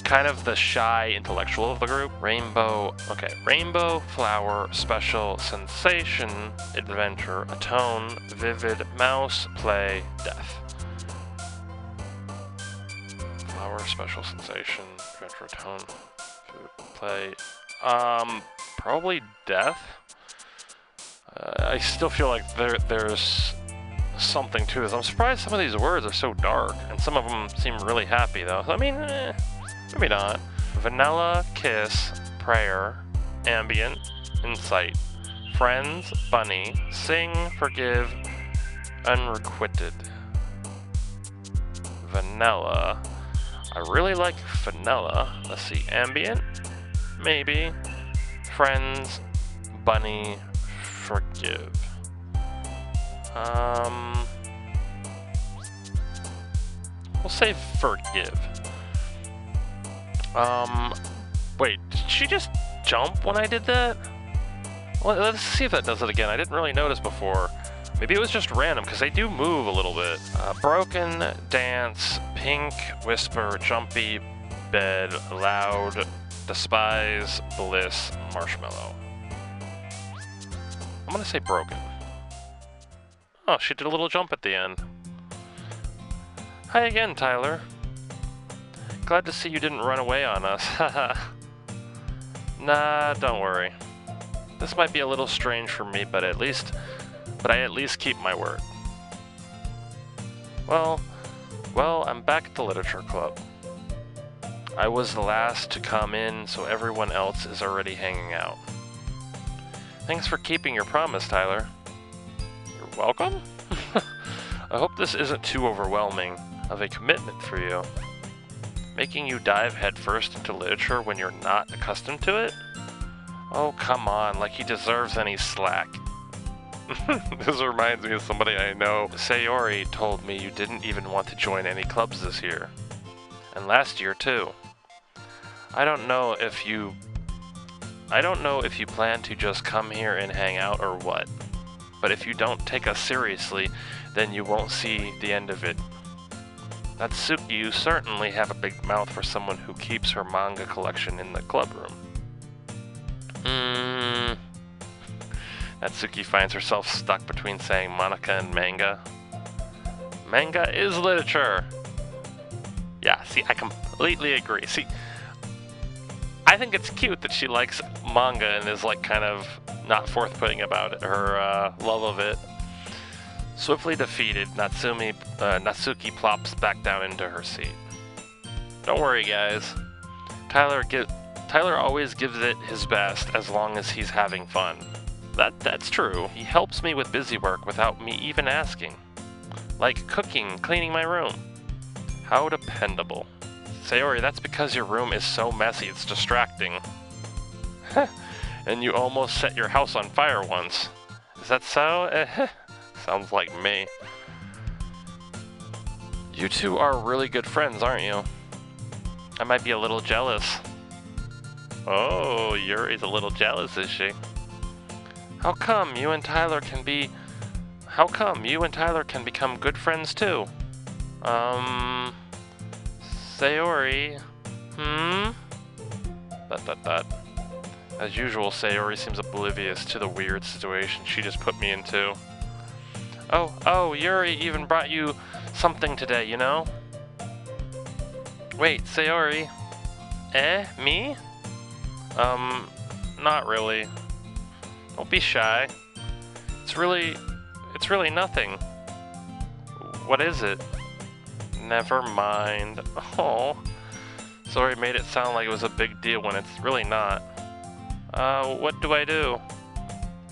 kind of the shy intellectual of the group. Rainbow, okay, rainbow, flower, special, sensation, adventure, atone, vivid, mouse, play, death. Flower, special, sensation, adventure, atone, vivid, play, probably death. I still feel like there's something to this. I'm surprised some of these words are so dark, and some of them seem really happy though. I mean, maybe not. Vanilla, kiss, prayer, ambient, insight, friends, bunny, sing, forgive, unrequited. Vanilla. I really like vanilla. Let's see, ambient, maybe, friends, bunny, forgive. We'll say forgive. Wait, did she just jump when I did that? Well, let's see if that does it again. I didn't really notice before. Maybe it was just random, because they do move a little bit. Broken, dance, pink, whisper, jumpy, bed, loud, despise, bliss, marshmallow. I'm gonna say broken. Oh, she did a little jump at the end. Hi again, Tyler. Glad to see you didn't run away on us, haha. Nah, don't worry. This might be a little strange for me, but I at least keep my word. Well, I'm back at the literature club. I was the last to come in, so everyone else is already hanging out. Thanks for keeping your promise, Tyler. You're welcome? I hope this isn't too overwhelming of a commitment for you. Making you dive headfirst into literature when you're not accustomed to it? Oh, come on, like he deserves any slack. This reminds me of somebody I know. Sayori told me you didn't even want to join any clubs this year. And last year, too. I don't know if you plan to just come here and hang out or what. But if you don't take us seriously, then you won't see the end of it. Natsuki, you certainly have a big mouth for someone who keeps her manga collection in the club room. Natsuki finds herself stuck between saying Monica and manga. Manga is literature! Yeah, see, I completely agree. See, I think it's cute that she likes manga and is like kind of not forthputting about it, her love of it. Swiftly defeated, Natsuki plops back down into her seat. Don't worry, guys. Tyler always gives it his best as long as he's having fun. That's true. He helps me with busy work without me even asking. Like cooking, cleaning my room. How dependable. Sayori, that's because your room is so messy it's distracting. And you almost set your house on fire once. Is that so? Sounds like me. You two are really good friends, aren't you? I might be a little jealous. Oh, Yuri's a little jealous, is she? How come you and Tyler can become good friends too? Sayori? As usual, Sayori seems oblivious to the weird situation she just put me into. Oh, Yuri even brought you something today, you know? Wait, Sayori? Me? Not really. Don't be shy. It's really nothing. What is it? Never mind. Oh. Sorry, made it sound like it was a big deal when it's really not. What do I do?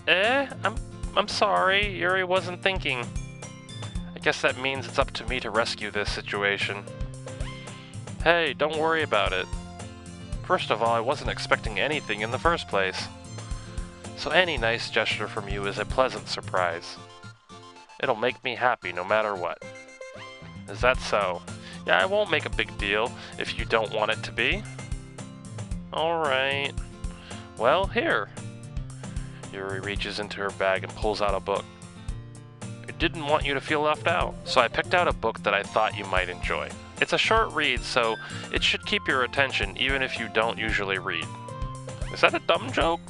I'm sorry, Yuri wasn't thinking. I guess that means it's up to me to rescue this situation. Hey, don't worry about it. First of all, I wasn't expecting anything in the first place. So any nice gesture from you is a pleasant surprise. It'll make me happy no matter what. Is that so? Yeah, I won't make a big deal if you don't want it to be. Alright. Well, here. Yuri reaches into her bag and pulls out a book. I didn't want you to feel left out, so I picked out a book that I thought you might enjoy. It's a short read, so it should keep your attention even if you don't usually read. Is that a dumb joke?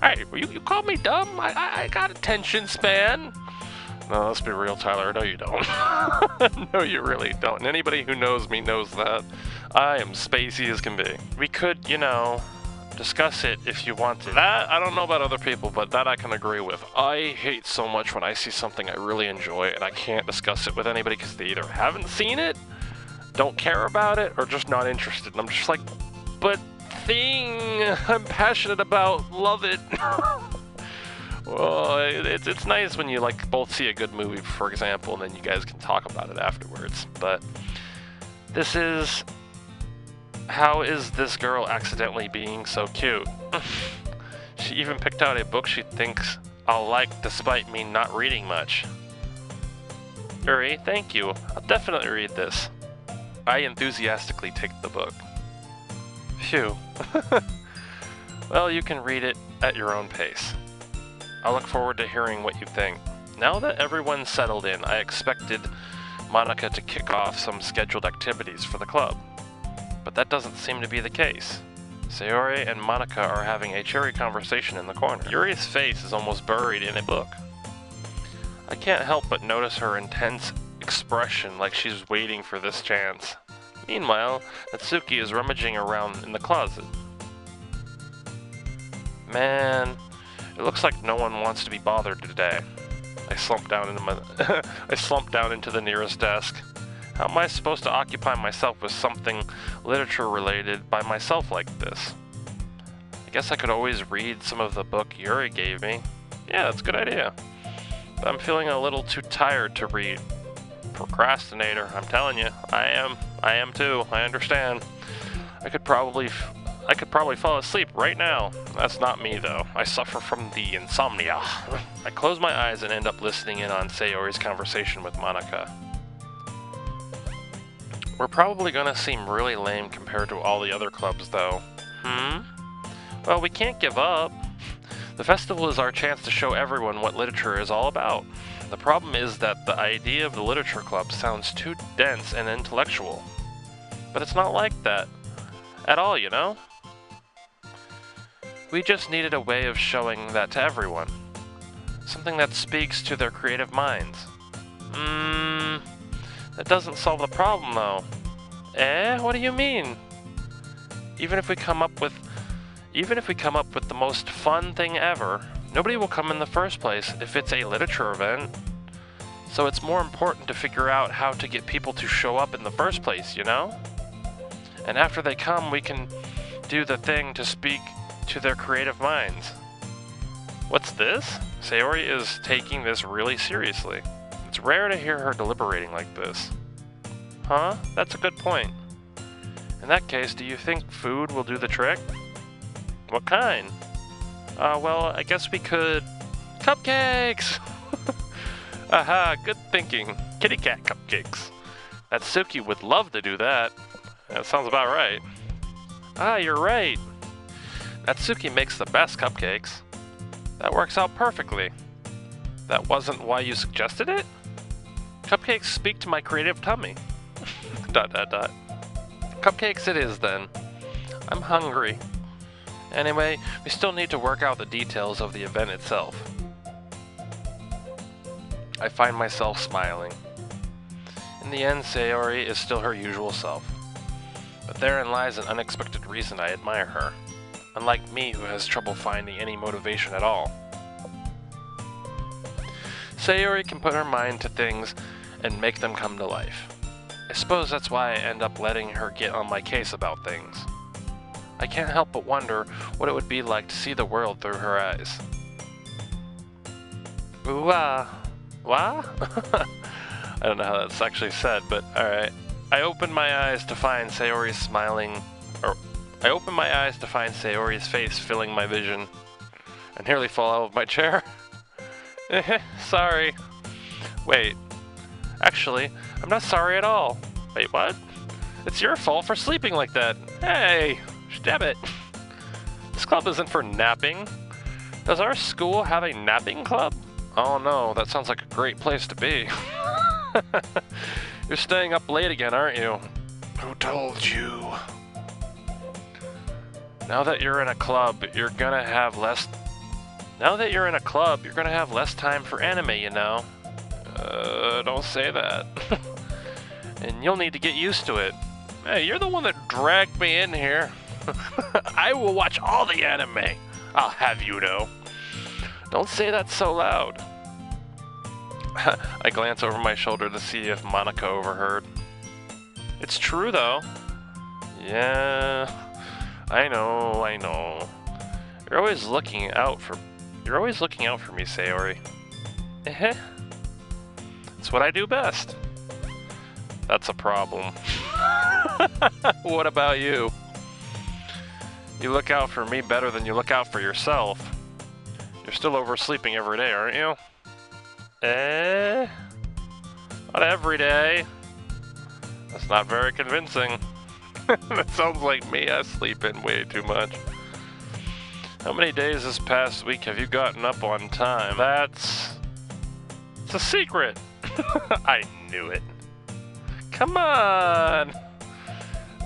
Hey, you called me dumb? I got attention span. No, let's be real, Tyler. No, you don't. No, you really don't. And anybody who knows me knows that. I am spacey as can be. We could, you know, discuss it if you want to. That, I don't know about other people, but that I can agree with. I hate so much when I see something I really enjoy and I can't discuss it with anybody because they either haven't seen it, don't care about it, or just not interested. And I'm just like, but thing I'm passionate about, love it. Well, it's nice when you like both see a good movie, for example, and then you guys can talk about it afterwards. But this is... How is this girl accidentally being so cute? She even picked out a book she thinks I'll like despite me not reading much. Uri, thank you. I'll definitely read this. I enthusiastically take the book. Phew. Well, you can read it at your own pace. I look forward to hearing what you think. Now that everyone's settled in, I expected Monica to kick off some scheduled activities for the club. But that doesn't seem to be the case. Sayori and Monica are having a cheery conversation in the corner. Yuri's face is almost buried in a book. I can't help but notice her intense expression like she's waiting for this chance. Meanwhile, Natsuki is rummaging around in the closet. Man, it looks like no one wants to be bothered today. I slump down into the nearest desk. How am I supposed to occupy myself with something literature related by myself like this? I guess I could always read some of the book Yuri gave me. Yeah, that's a good idea. But I'm feeling a little too tired to read. Procrastinator, I'm telling you. I am too. I understand. I could probably fall asleep right now. That's not me though. I suffer from the insomnia. I close my eyes and end up listening in on Sayori's conversation with Monica. We're probably gonna seem really lame compared to all the other clubs though. Well, we can't give up. The festival is our chance to show everyone what literature is all about. The problem is that the idea of the literature club sounds too dense and intellectual. But it's not like that at all, you know? We just needed a way of showing that to everyone. Something that speaks to their creative minds. That doesn't solve the problem, though. What do you mean? Even if we come up with the most fun thing ever, nobody will come in the first place if it's a literature event. So it's more important to figure out how to get people to show up in the first place, you know? And after they come, we can do the thing to speak to their creative minds. What's this? Sayori is taking this really seriously. It's rare to hear her deliberating like this. Huh? That's a good point. In that case, do you think food will do the trick? What kind? Well, I guess we could... Cupcakes! Aha, good thinking. Kitty cat cupcakes. Natsuki would love to do that. That sounds about right. Ah, you're right. Natsuki makes the best cupcakes. That works out perfectly. That wasn't why you suggested it? Cupcakes speak to my creative tummy. ... Cupcakes it is then. I'm hungry. Anyway, we still need to work out the details of the event itself. I find myself smiling. In the end, Sayori is still her usual self. But therein lies an unexpected reason I admire her. Unlike me, who has trouble finding any motivation at all. Sayori can put her mind to things and make them come to life. I suppose that's why I end up letting her get on my case about things. I can't help but wonder what it would be like to see the world through her eyes. Ooh-ah. What? I don't know how that's actually said, but alright. I opened my eyes to find Sayori's face filling my vision. I nearly fall out of my chair. Sorry. Wait. Actually, I'm not sorry at all. Wait, what? It's your fault for sleeping like that. Hey, damn it. This club isn't for napping. Does our school have a napping club? Oh no, that sounds like a great place to be. You're staying up late again, aren't you? Who told you? Now that you're in a club, you're gonna have less... Now that you're in a club, you're gonna have less time for anime, you know? Don't say that. And you'll need to get used to it. Hey, you're the one that dragged me in here. I will watch all the anime. I'll have you know. Don't say that so loud. I glance over my shoulder to see if Monica overheard. It's true, though. Yeah, I know. You're always looking out for me, Sayori. It's what I do best. That's a problem. What about you? You look out for me better than you look out for yourself. You're still oversleeping every day, aren't you? Not every day. That's not very convincing. That sounds like me. I sleep in way too much. How many days this past week have you gotten up on time? It's a secret. I knew it. Come on.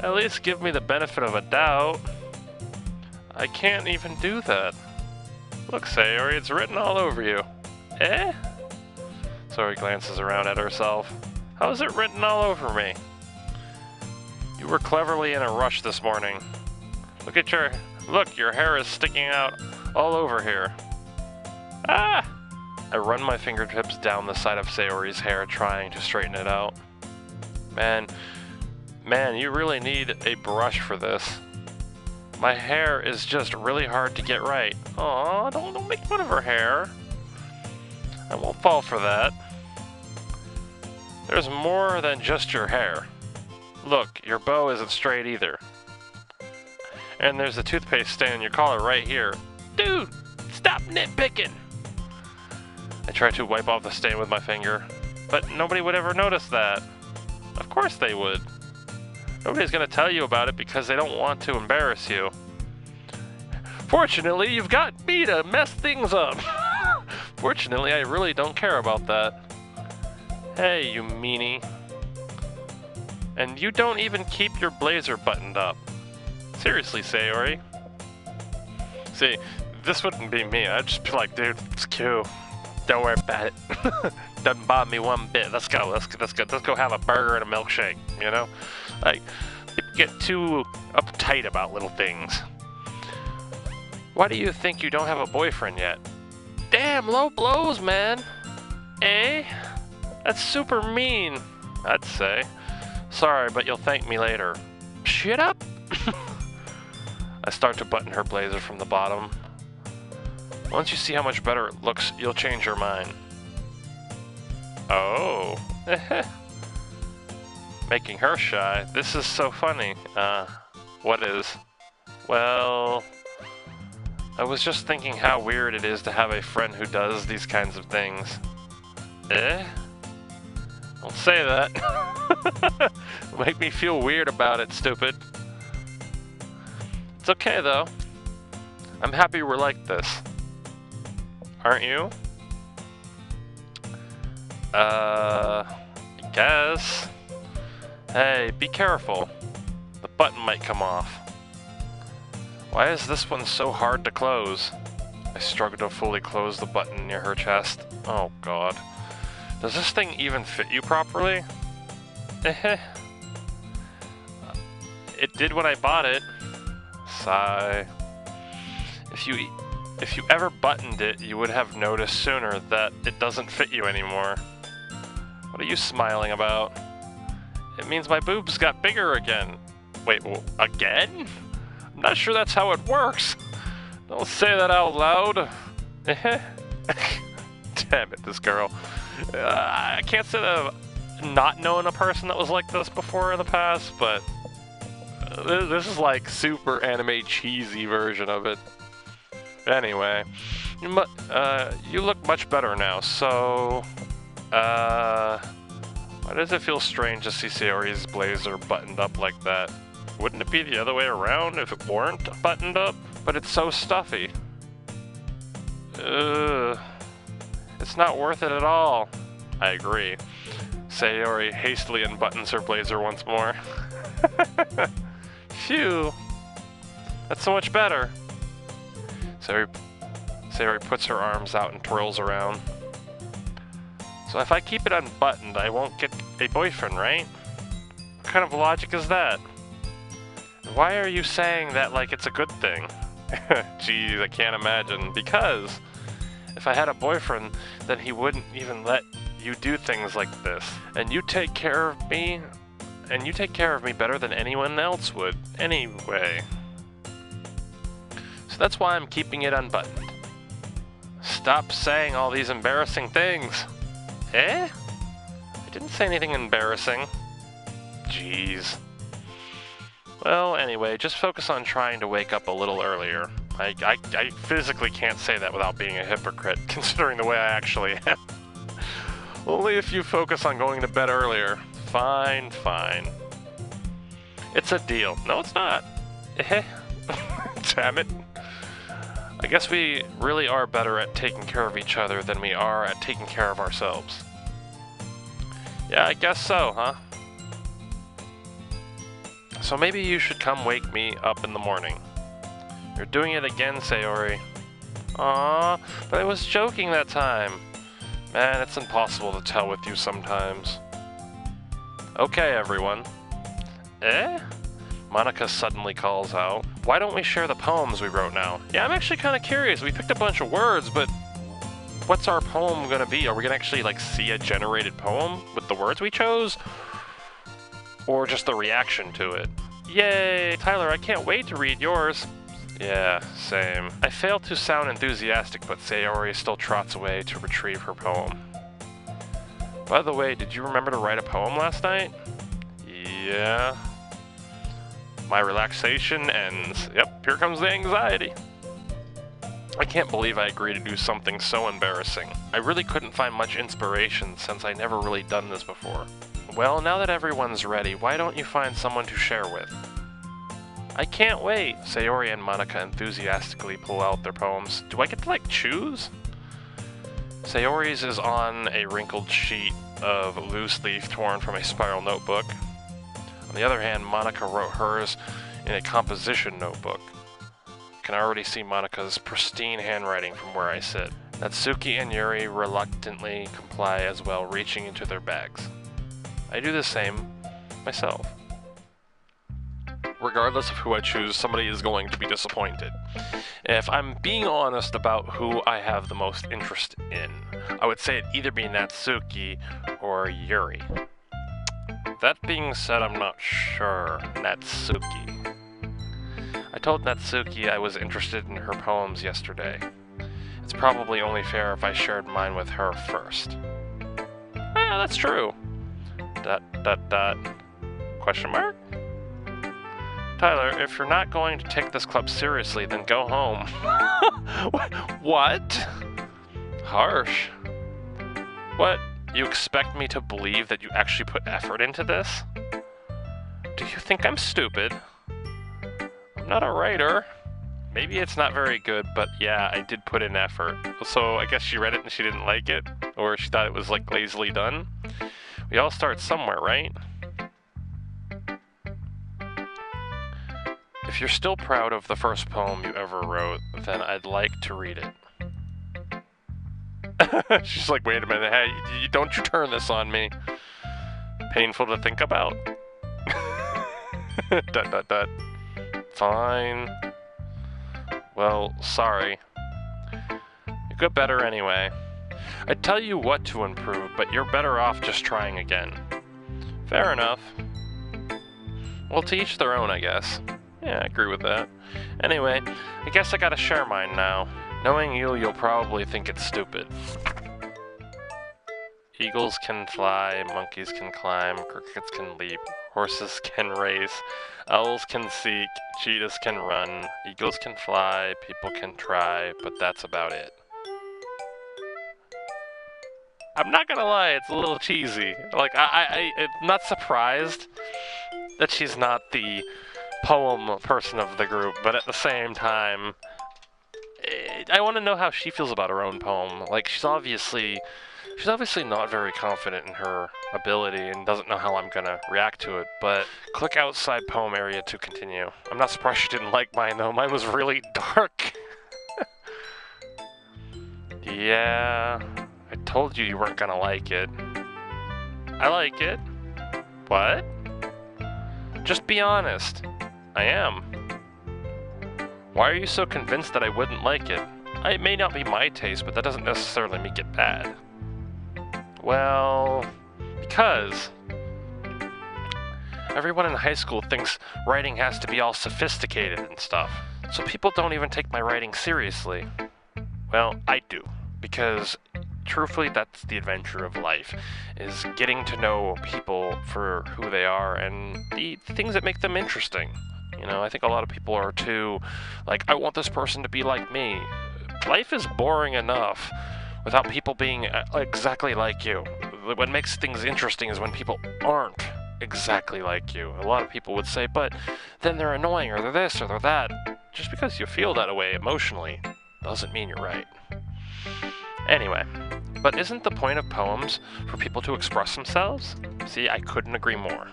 At least give me the benefit of a doubt. I can't even do that. Look, Sayori, it's written all over you. Sayori glances around at herself. How is it written all over me? You were cleverly in a rush this morning. Look, your hair is sticking out all over here. Ah! I run my fingertips down the side of Sayori's hair, trying to straighten it out. Man, you really need a brush for this. My hair is just really hard to get right. Aw, don't make fun of her hair. I won't fall for that. There's more than just your hair. Look, your bow isn't straight either. And there's a toothpaste stain on your collar right here. Dude, stop nitpicking! I try to wipe off the stain with my finger, but nobody would ever notice that. Of course they would. Nobody's gonna tell you about it because they don't want to embarrass you. Fortunately, you've got me to mess things up. Fortunately, I really don't care about that. Hey, you meanie. And you don't even keep your blazer buttoned up. Seriously, Sayori. See, this wouldn't be me. I'd just be like, dude, it's cute. Don't worry about it. Doesn't bother me one bit. Let's go have a burger and a milkshake, you know? Like, people get too uptight about little things. Why do you think you don't have a boyfriend yet? Damn, low blows, man. That's super mean, I'd say. Sorry, but you'll thank me later. Shut up! I start to button her blazer from the bottom. Once you see how much better it looks, you'll change your mind. Oh. Making her shy. This is so funny. What is? Well, I was just thinking how weird it is to have a friend who does these kinds of things. Don't say that. Make me feel weird about it, stupid. It's okay, though. I'm happy we're like this. Aren't you? I guess. Hey, be careful. The button might come off. Why is this one so hard to close? I struggle to fully close the button near her chest. Oh god. Does this thing even fit you properly? It did when I bought it. Sigh. If you ever buttoned it, you would have noticed sooner that it doesn't fit you anymore. What are you smiling about? It means my boobs got bigger again. Wait, again? I'm not sure that's how it works. Don't say that out loud. Damn it, this girl. I can't say that I've not known a person that was like this before in the past, but this is like super anime cheesy version of it. Anyway, you look much better now, so... why does it feel strange to see Sayori's blazer buttoned up like that? Wouldn't it be the other way around if it weren't buttoned up? But it's so stuffy. It's not worth it at all. I agree. Sayori hastily unbuttons her blazer once more. Phew. That's so much better. Sayori puts her arms out and twirls around. So if I keep it unbuttoned, I won't get a boyfriend, right? What kind of logic is that? Why are you saying that like it's a good thing? Geez, I can't imagine. Because if I had a boyfriend, then he wouldn't even let you do things like this. And you take care of me, better than anyone else would, anyway. So that's why I'm keeping it unbuttoned. Stop saying all these embarrassing things. Eh? I didn't say anything embarrassing. Jeez. Well, anyway, just focus on trying to wake up a little earlier. I physically can't say that without being a hypocrite, considering the way I actually am. Only if you focus on going to bed earlier. Fine, fine. It's a deal. No, it's not. Eh? Damn it. I guess we really are better at taking care of each other than we are at taking care of ourselves. Yeah, I guess so, huh? So maybe you should come wake me up in the morning. You're doing it again, Sayori. Aww, but I was joking that time. Man, it's impossible to tell with you sometimes. Okay, everyone. Eh? Monica suddenly calls out. Why don't we share the poems we wrote now? Yeah, I'm actually kind of curious. We picked a bunch of words, but what's our poem gonna be? Are we gonna actually like see a generated poem with the words we chose? Or just the reaction to it? Yay! Tyler, I can't wait to read yours. Yeah, same. I fail to sound enthusiastic, but Sayori still trots away to retrieve her poem. By the way, did you remember to write a poem last night? Yeah. My relaxation ends. Yep, here comes the anxiety. I can't believe I agreed to do something so embarrassing. I really couldn't find much inspiration since I never really done this before. Well, now that everyone's ready, why don't you find someone to share with? I can't wait! Sayori and Monica enthusiastically pull out their poems. Do I get to, like, choose? Sayori's is on a wrinkled sheet of loose leaf torn from a spiral notebook. On the other hand, Monica wrote hers in a composition notebook. I can already see Monica's pristine handwriting from where I sit. Natsuki and Yuri reluctantly comply as well, reaching into their bags. I do the same myself. Regardless of who I choose, somebody is going to be disappointed. If I'm being honest about who I have the most interest in, I would say it'd either be Natsuki or Yuri. That being said, I'm not sure. Natsuki. I told Natsuki I was interested in her poems yesterday. It's probably only fair if I shared mine with her first. Yeah, that's true. ... Question mark? Tyler, if you're not going to take this club seriously, then go home. What? Harsh. What? You expect me to believe that you actually put effort into this? Do you think I'm stupid? I'm not a writer. Maybe it's not very good, but yeah, I did put in effort. So I guess she read it and she didn't like it, or she thought it was like lazily done. We all start somewhere, right? If you're still proud of the first poem you ever wrote, then I'd like to read it. She's like, wait a minute, hey, don't you turn this on me. Painful to think about. ... Fine. Well, sorry. You got better anyway. I'd tell you what to improve, but you're better off just trying again. Fair enough. Well, to each their own, I guess. Yeah, I agree with that. Anyway, I guess I gotta share mine now. Knowing you, you'll probably think it's stupid. Eagles can fly, monkeys can climb, crickets can leap, horses can race, owls can seek, cheetahs can run, eagles can fly, people can try, but that's about it. I'm not gonna lie, it's a little cheesy. Like, I'm not surprised that she's not the poem person of the group, but at the same time, I want to know how she feels about her own poem. Like, she's obviously She's obviously not very confident in her ability and doesn't know how I'm gonna react to it, but click outside poem area to continue. I'm not surprised she didn't like mine though, mine was really dark. Yeah, I told you weren't gonna like it. I like it. What? Just be honest. I am. Why are you so convinced that I wouldn't like it? It may not be my taste, but that doesn't necessarily make it bad. Well, because everyone in high school thinks writing has to be all sophisticated and stuff, so people don't even take my writing seriously. Well, I do, because truthfully, that's the adventure of life, is getting to know people for who they are and the things that make them interesting. You know, I think a lot of people are too, like, I want this person to be like me. Life is boring enough without people being exactly like you. What makes things interesting is when people aren't exactly like you. A lot of people would say, but then they're annoying, or they're this, or they're that. Just because you feel that way emotionally doesn't mean you're right. Anyway, but isn't the point of poems for people to express themselves? See, I couldn't agree more.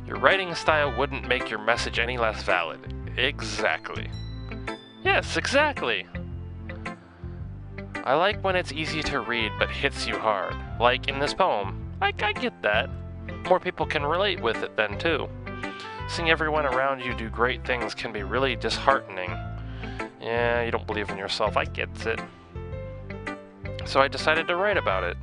Your writing style wouldn't make your message any less valid. Exactly. Yes, exactly. I like when it's easy to read but hits you hard. Like in this poem. I get that. More people can relate with it then too. Seeing everyone around you do great things can be really disheartening. Yeah, you don't believe in yourself. I get it. So I decided to write about it.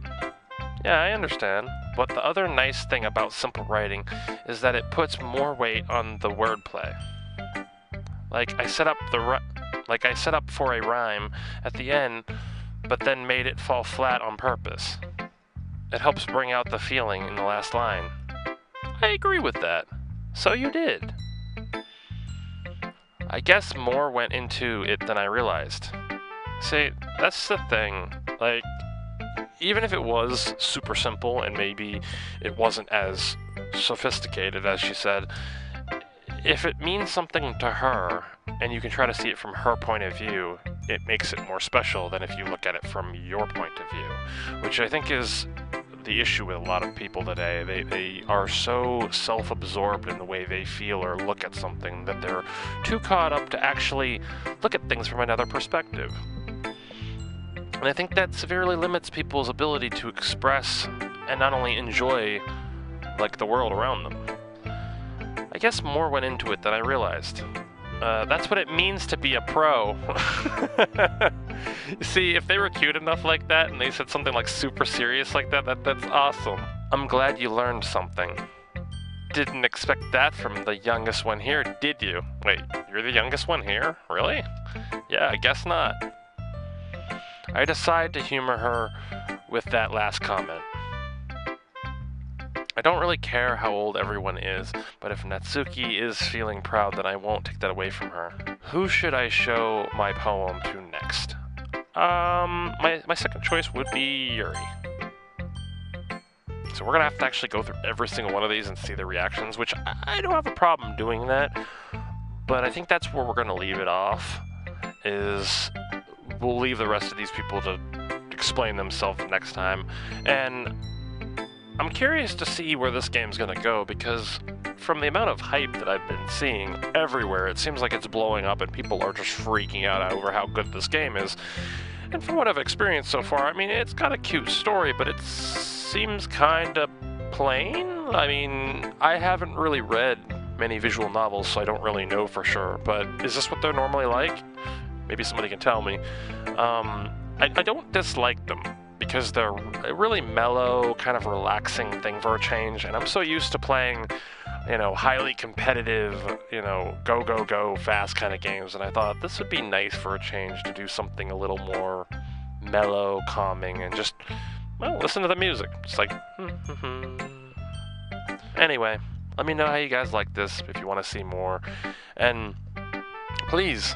Yeah, I understand. But the other nice thing about simple writing is that it puts more weight on the wordplay. Like I set up for a rhyme at the end, but then made it fall flat on purpose. It helps bring out the feeling in the last line. I agree with that. So you did. I guess more went into it than I realized. See, that's the thing. Like, even if it was super simple and maybe it wasn't as sophisticated as she said, if it means something to her and you can try to see it from her point of view, it makes it more special than if you look at it from your point of view, which I think is the issue with a lot of people today. They are so self-absorbed in the way they feel or look at something that they're too caught up to actually look at things from another perspective. And I think that severely limits people's ability to express and not only enjoy, like, the world around them. I guess more went into it than I realized. That's what it means to be a pro. You see, if they were cute enough like that and they said something like super serious like that's awesome. I'm glad you learned something. Didn't expect that from the youngest one here, did you? Wait, you're the youngest one here? Really? Yeah, I guess not. I decide to humor her with that last comment. I don't really care how old everyone is, but if Natsuki is feeling proud, then I won't take that away from her. Who should I show my poem to next? My second choice would be Yuri. So we're gonna have to actually go through every single one of these and see the reactions, which I don't have a problem doing that, but I think that's where we're gonna leave it off, is we'll leave the rest of these people to explain themselves next time, and I'm curious to see where this game's gonna go, because from the amount of hype that I've been seeing everywhere, it seems like it's blowing up and people are just freaking out over how good this game is. And from what I've experienced so far, I mean, it's got a cute story, but it seems kinda plain. I mean, I haven't really read many visual novels, so I don't really know for sure, but is this what they're normally like? Maybe somebody can tell me. I don't dislike them, because they're a really mellow, kind of relaxing thing for a change, and I'm so used to playing, you know, highly competitive, you know, go, go, go, fast kind of games, and I thought this would be nice for a change to do something a little more mellow, calming, and just, well, listen to the music. It's like, Anyway, let me know how you guys like this, if you want to see more, and please,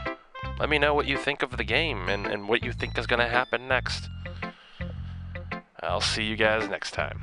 let me know what you think of the game, and what you think is going to happen next. I'll see you guys next time.